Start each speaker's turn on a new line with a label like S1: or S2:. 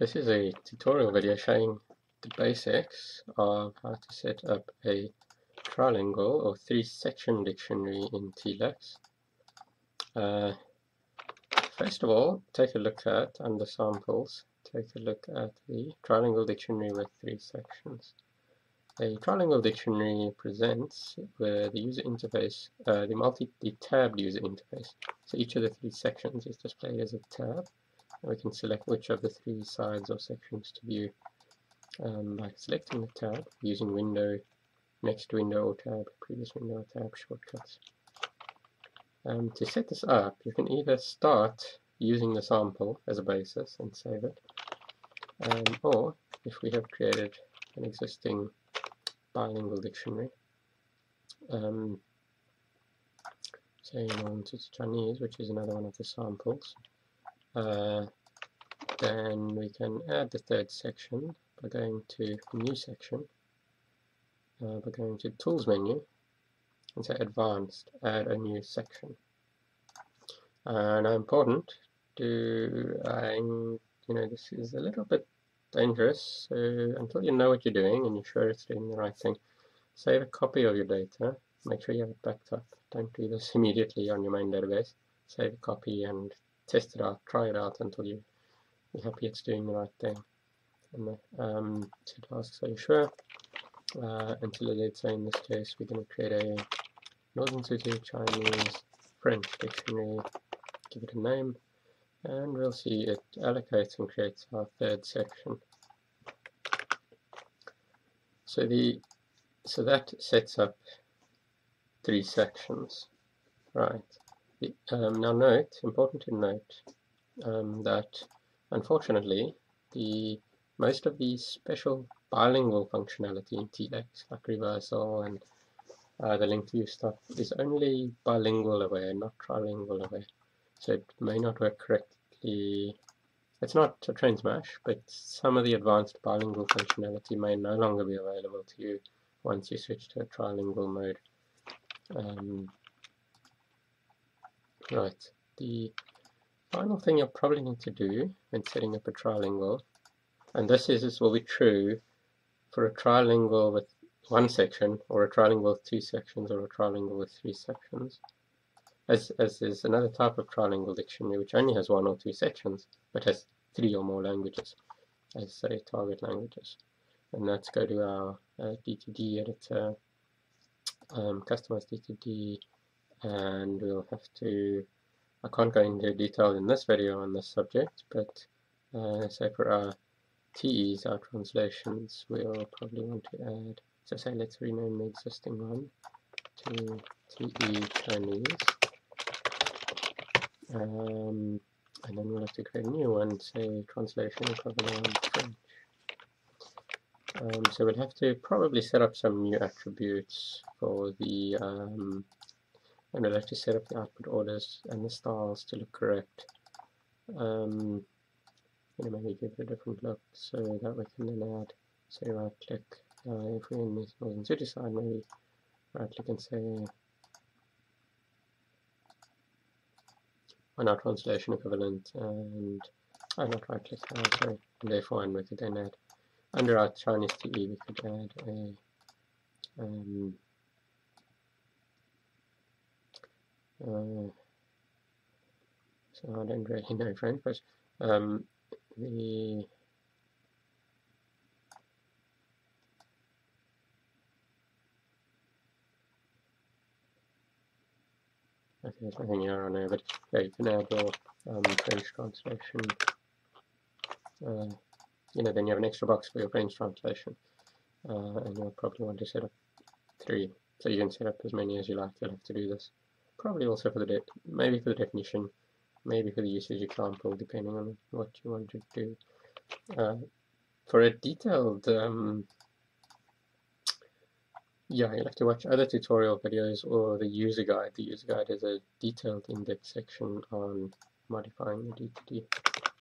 S1: This is a tutorial video showing the basics of how to set up a trilingual or three-section dictionary in TLex. First of all, take a look at, under samples, take a look at the trilingual dictionary with three sections. A trilingual dictionary presents the user interface, the tabbed user interface. So each of the three sections is displayed as a tab. We can select which of the three sides or sections to view by selecting the tab using window, next window or tab, previous window or tab shortcuts. To set this up, you can either start using the sample as a basis and save it, or if we have created an existing bilingual dictionary, say it's Chinese, which is another one of the samples, then we can add the third section by going to New Section, by going to Tools menu, and say Advanced, add a new section. Now important, this is a little bit dangerous, so until you know what you're doing and you're sure it's doing the right thing, save a copy of your data, make sure you have it backed up. Don't do this immediately on your main database. Save a copy and test it out, try it out until you're happy it's doing the right thing. And so it asks, are you sure? Until let's say in this case we're going to create a Northern City Chinese French dictionary, give it a name, and we'll see it allocates and creates our third section. So that sets up three sections, right? Now note, important to note, that unfortunately most of the special bilingual functionality in TLex, like reversal and the link view stuff, is only bilingual aware, not trilingual aware. So it may not work correctly. It's not a train smash, but some of the advanced bilingual functionality may no longer be available to you once you switch to a trilingual mode. Right, the final thing you'll probably need to do when setting up a trilingual, and this will be true for a trilingual with one section, or a trilingual with two sections, or a trilingual with three sections, as is another type of trilingual dictionary which only has one or two sections but has three or more languages as, say, target languages. And let's go to our DTD editor, Customise DTD, and we'll have to, I can't go into detail in this video on this subject, but say for our TEs, our translations, we'll probably want to add, so say let's rename the existing one to TE Chinese, and then we'll have to create a new one, say translation equivalent French. So we'll have to probably set up some new attributes for the, and we'll have to set up the output orders and the styles to look correct. Maybe give it a different look so that we can then add, say, right click, if we're in this Northern City side, maybe right click and say on our translation equivalent, and not right click, sorry, and therefore, and we could then add under our Chinese TE, we could add a so I don't really know French, but okay, there's nothing here on there, but yeah, you can add your French translation. Then you have an extra box for your French translation, and you'll probably want to set up 3. So you can set up as many as you like. You'll have to do this. Probably also for the maybe for the definition, maybe for the usage example, depending on what you want to do. For a detailed, you'll have to watch other tutorial videos or the user guide. The user guide is a detailed in-depth section on modifying the DTD.